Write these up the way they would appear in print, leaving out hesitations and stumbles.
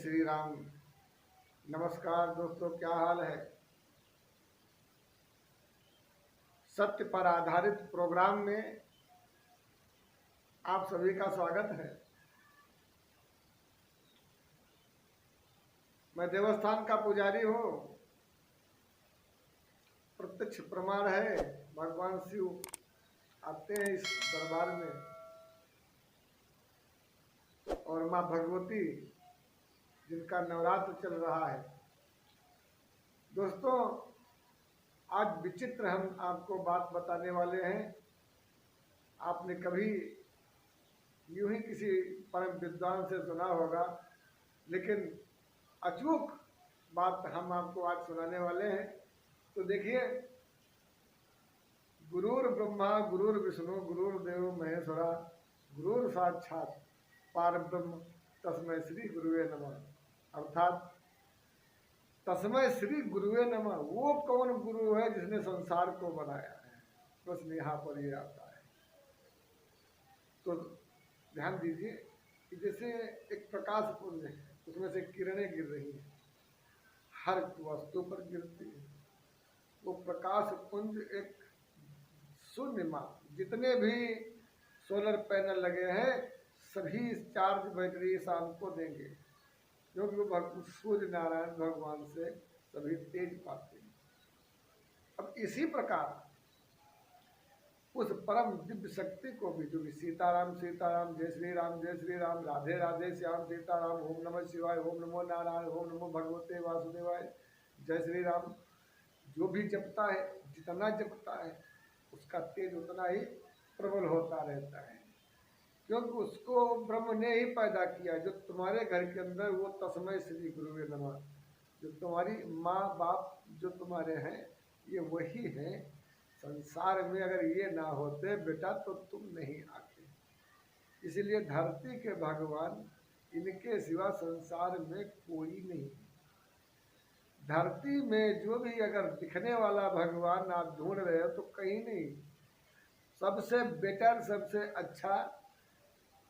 श्री राम। नमस्कार दोस्तों, क्या हाल है। सत्य पर आधारित प्रोग्राम में आप सभी का स्वागत है। मैं देवस्थान का पुजारी हूँ। प्रत्यक्ष प्रमाण है, भगवान शिव आते हैं इस दरबार में और माँ भगवती जिनका नवरात्र चल रहा है। दोस्तों, आज विचित्र हम आपको बात बताने वाले हैं। आपने कभी यूं ही किसी परम विद्वान से सुना होगा, लेकिन अचूक बात हम आपको आज सुनाने वाले हैं। तो देखिए, गुरुर ब्रह्मा गुरुर विष्णु गुरुर्देव महेश्वरा गुरुर साक्षात पारब्रह्म तस्मै श्री गुरुवे नमः। अर्थात तस्मै श्री गुरुवे नमः। वो कौन गुरु है जिसने संसार को बनाया है? प्रश्न यहाँ पर ये आता है। तो ध्यान दीजिए कि जैसे एक प्रकाश पुंज है, उसमें से किरणें गिर रही हैं, हर वस्तु पर गिरती है। वो प्रकाश पुंज एक शून्य माँ, जितने भी सोलर पैनल लगे हैं सभी चार्ज बैटरी शाम को देंगे, क्योंकि वो सूर्य नारायण भगवान से सभी तेज पाते हैं। अब इसी प्रकार उस परम दिव्य शक्ति को भी, जो कि सीताराम सीताराम, जय श्री राम, राधे राधे श्याम सीताराम, ओम नमः शिवाय, ओम नमो नारायण, ओम नमो भगवते वासुदेवाय, जय श्री राम, जो भी जपता है, जितना जपता है उसका तेज उतना ही प्रबल होता रहता है, क्योंकि उसको ब्रह्म ने ही पैदा किया। जो तुम्हारे घर के अंदर वो तस्मै श्री गुरुवे नमः, जो तुम्हारी माँ बाप जो तुम्हारे हैं ये वही हैं। संसार में अगर ये ना होते बेटा तो तुम नहीं आते। इसलिए धरती के भगवान, इनके सिवा संसार में कोई नहीं। धरती में जो भी अगर दिखने वाला भगवान आप ढूंढ रहे हो तो कहीं नहीं। सबसे बेटर, सबसे अच्छा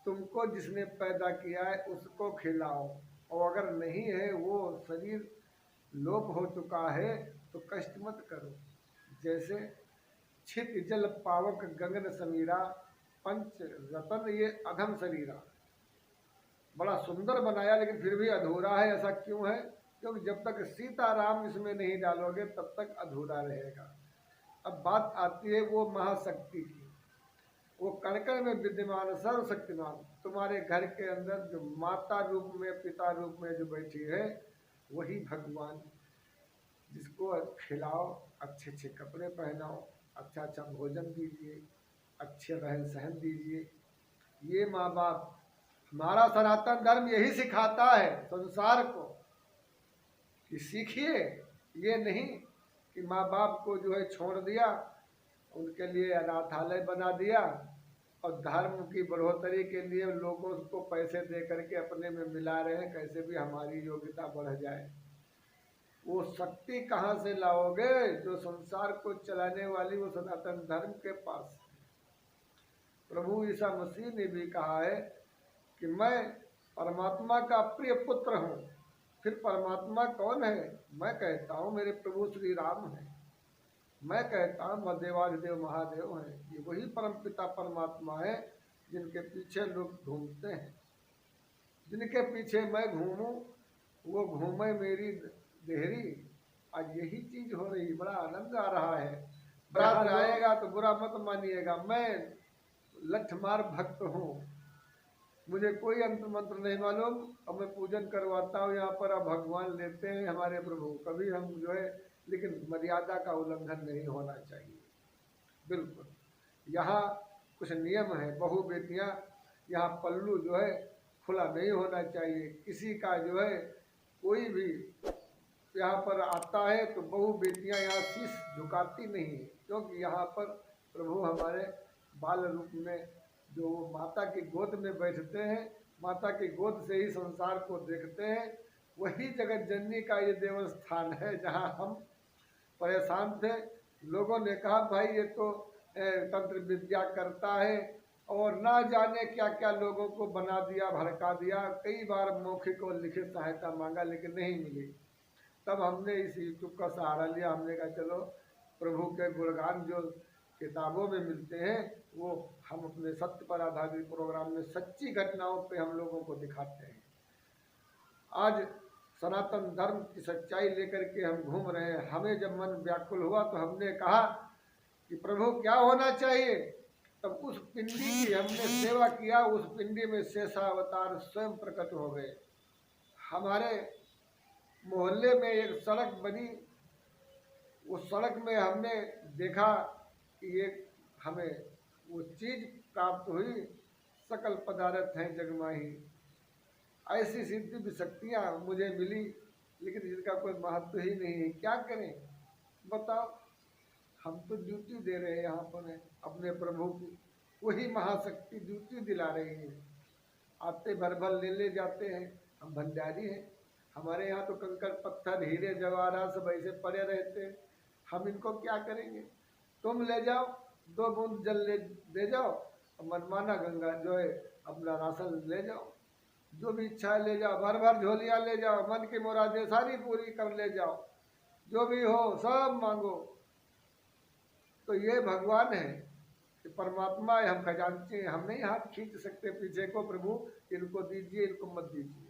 तुमको जिसने पैदा किया है उसको खिलाओ, और अगर नहीं है, वो शरीर लोप हो चुका है तो कष्ट मत करो। जैसे छित जल पावक गगन समीरा, पंच रतन ये अधम शरीरा। बड़ा सुंदर बनाया लेकिन फिर भी अधूरा है। ऐसा क्यों है? क्योंकि जब तक सीताराम इसमें नहीं डालोगे तब तक अधूरा रहेगा। अब बात आती है वो महाशक्ति की। वो कण कण में विद्यमान सर्वशक्तिमान तुम्हारे घर के अंदर जो माता रूप में, पिता रूप में जो बैठी है वही भगवान, जिसको खिलाओ, अच्छे अच्छे कपड़े पहनाओ, अच्छा अच्छा भोजन दीजिए, अच्छे रहन सहन दीजिए। ये माँ बाप, हमारा सनातन धर्म यही सिखाता है संसार को कि सीखिए। ये नहीं कि माँ बाप को जो है छोड़ दिया, उनके लिए अनाथालय बना दिया और धर्म की बढ़ोतरी के लिए लोगों को पैसे दे करके अपने में मिला रहे हैं, कैसे भी हमारी योग्यता बढ़ जाए। वो शक्ति कहाँ से लाओगे? जो संसार को चलाने वाली वो सनातन धर्म के पास। प्रभु ईसा मसीह ने भी कहा है कि मैं परमात्मा का प्रिय पुत्र हूँ। फिर परमात्मा कौन है? मैं कहता हूँ मेरे प्रभु श्री राम है। मैं कहता हूँ देवाधिदेव महादेव हैं। ये वही परम पिता परमात्मा है जिनके पीछे लोग घूमते हैं। जिनके पीछे मैं घूमूं वो घूमे मेरी देहरी। आज यही चीज हो रही, बड़ा आनंद आ रहा है। बारात आएगा तो बुरा मत मानिएगा, मैं लठमार भक्त हूँ, मुझे कोई अंतर मंत्र नहीं मालूम और मैं पूजन करवाता हूँ यहाँ पर। अब भगवान लेते हैं हमारे प्रभु, कभी हम जो है, लेकिन मर्यादा का उल्लंघन नहीं होना चाहिए। बिल्कुल, यहाँ कुछ नियम है। बहू बेटियाँ, यहाँ पल्लू जो है खुला नहीं होना चाहिए। किसी का जो है कोई भी यहाँ पर आता है तो बहू बेटियाँ यहाँ शीश झुकाती नहीं है, क्योंकि यहाँ पर प्रभु हमारे बाल रूप में जो माता की गोद में बैठते हैं, माता की गोद से ही संसार को देखते हैं, वही जगत जननी का ये देवस्थान है जहाँ हम परेशान थे। लोगों ने कहा भाई ये तो तंत्र विद्या करता है और ना जाने क्या क्या लोगों को बना दिया, भड़का दिया। कई बार मौखिक और लिखित सहायता मांगा लेकिन नहीं मिली। तब हमने इस यूट्यूब का सहारा लिया। हमने कहा चलो प्रभु के गुणगान जो किताबों में मिलते हैं वो हम अपने सत्य पर आधारित प्रोग्राम में सच्ची घटनाओं पे हम लोगों को दिखाते हैं। आज सनातन धर्म की सच्चाई लेकर के हम घूम रहे हैं। हमें जब मन व्याकुल हुआ तो हमने कहा कि प्रभु क्या होना चाहिए। तब उस पिंडी की हमने सेवा किया। उस पिंडी में शेषावतार स्वयं प्रकट हो गए। हमारे मोहल्ले में एक सड़क बनी। उस सड़क में हमने देखा कि एक हमें वो चीज प्राप्त हुई, सकल पदार्थ हैं जगमाही। ऐसी सिद्धि भी शक्तियाँ मुझे मिली लेकिन जिनका कोई महत्व ही नहीं है। क्या करें बताओ। हम तो ड्यूटी दे रहे हैं यहाँ पर अपने प्रभु की। वही महाशक्ति ड्यूटी दिला रही है। आते भर भर ले जाते हैं। हम भंडारी हैं। हमारे यहाँ तो कंकड़ पत्थर हीरे जवाहरात सब ऐसे पड़े रहते हैं। हम इनको क्या करेंगे। तुम ले जाओ, 2 बूंद जल दे जाओ और मनमाना गंगा जो है अपना राशन ले जाओ। जो भी इच्छा है ले जाओ, भर भर झोलियाँ ले जाओ, मन की मुरादें सारी पूरी कर ले जाओ। जो भी हो सब मांगो। तो ये भगवान है, परमात्मा है, हम खजांची हैं। हम नहीं हाथ खींच सकते पीछे को प्रभु इनको दीजिए इनको मत दीजिए।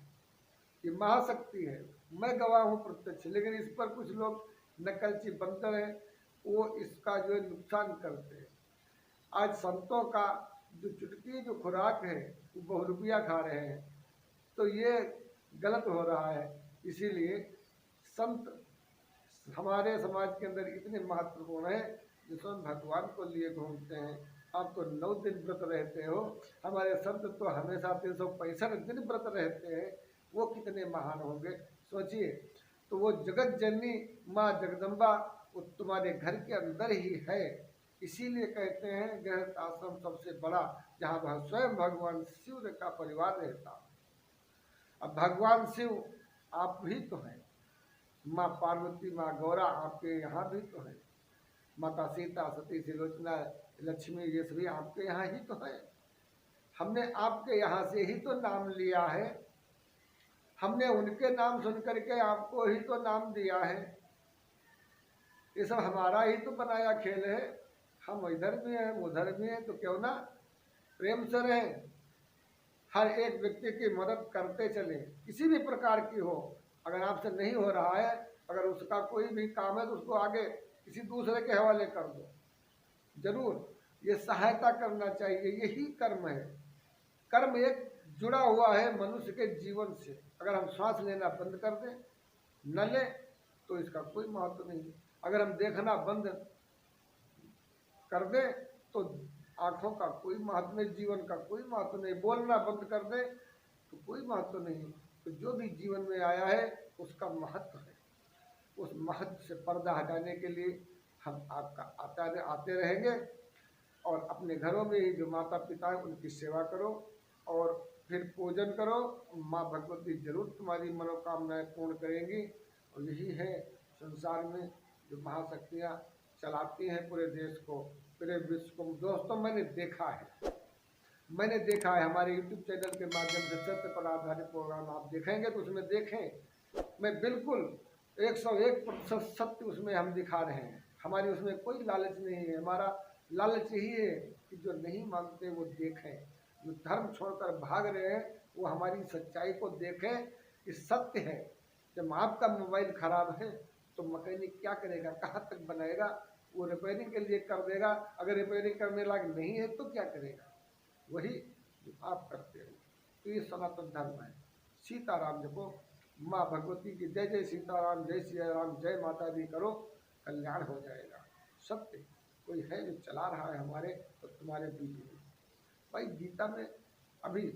ये महाशक्ति है। मैं गवाह हूँ प्रत्यक्ष। लेकिन इस पर कुछ लोग नकलची बंदर हैं, वो इसका जो है नुकसान करते हैं। आज संतों का जो चुटकी जो खुराक है वो बहुरुपया खा रहे हैं। तो ये गलत हो रहा है। इसीलिए संत हमारे समाज के अंदर इतने महत्वपूर्ण है जो स्वयं भगवान को लिए घूमते हैं। आप तो 9 दिन व्रत रहते हो, हमारे संत तो हमेशा 365 दिन व्रत रहते हैं। वो कितने महान होंगे सोचिए। तो वो जगत जननी माँ जगदम्बा वो तुम्हारे घर के अंदर ही है। इसीलिए कहते हैं गृहस्थ आश्रम सबसे बड़ा, जहाँ वह स्वयं भगवान शिव का परिवार रहता। अब भगवान शिव आप भी तो हैं। माँ पार्वती, माँ गौरा आपके यहाँ भी तो है। माता सीता, सती त्रिलोचना, लक्ष्मी, ये सभी आपके यहाँ ही तो है। हमने आपके यहाँ से ही तो नाम लिया है। हमने उनके नाम सुन करके आपको ही तो नाम दिया है। ये सब हमारा ही तो बनाया खेल है। हम इधर भी हैं उधर भी हैं, तो क्यों ना प्रेम से रहें। हर एक व्यक्ति की मदद करते चले, किसी भी प्रकार की हो। अगर आपसे नहीं हो रहा है, अगर उसका कोई भी काम है तो उसको आगे किसी दूसरे के हवाले कर दो। जरूर ये सहायता करना चाहिए। यही कर्म है। कर्म एक जुड़ा हुआ है मनुष्य के जीवन से। अगर हम सांस लेना बंद कर दें, न लें, तो इसका कोई महत्व नहीं। अगर हम देखना बंद कर दें तो आँखों का कोई महत्व नहीं, जीवन का कोई महत्व नहीं। बोलना बंद कर दें तो कोई महत्व नहीं। तो जो भी जीवन में आया है उसका महत्व है। उस महत्व से पर्दा हटाने के लिए हम आपका आते रहेंगे। और अपने घरों में ही जो माता पिता हैं उनकी सेवा करो और फिर पूजन करो। माँ भगवती जरूर तुम्हारी मनोकामनाएं पूर्ण करेंगी। और यही है संसार में जो महाशक्तियाँ चलाती हैं पूरे देश को, पूरे विश्व को। दोस्तों मैंने देखा है हमारे YouTube चैनल के माध्यम से सत्य पर आधारित प्रोग्राम आप देखेंगे तो उसमें देखें मैं बिल्कुल 101% सत्य उसमें हम दिखा रहे हैं। हमारी उसमें कोई लालच नहीं है। हमारा लालच यही है कि जो नहीं मानते वो देखें, जो धर्म छोड़कर भाग रहे हैं वो हमारी सच्चाई को देखें कि सत्य है। जब आपका मोबाइल खराब है तो मैकेनिक क्या करेगा, कहाँ तक बनाएगा। वो रिपेयरिंग के लिए कर देगा। अगर रिपेयरिंग करने लायक नहीं है तो क्या करेगा, वही जो आप करते हो। तो ये सनातन धर्म है। सीताराम जपो, माँ भगवती की जय जय सीताराम, जय श्री राम, जय माता दी करो, कल्याण हो जाएगा। सत्य कोई है जो चला रहा है हमारे तो तुम्हारे बीच में। भाई गीता में अभी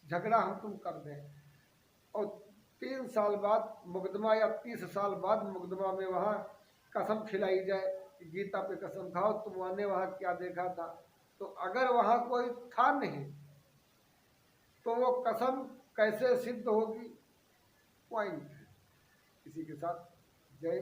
झगड़ा हम तुम कर दें और 3 साल बाद मुकदमा या 30 साल बाद मुकदमा में वहाँ कसम खिलाई जाए कि गीता पे कसम खाओ तुमने वहाँ क्या देखा था। तो अगर वहाँ कोई था नहीं तो वो कसम कैसे सिद्ध होगी। पॉइंट है। इसी के साथ जय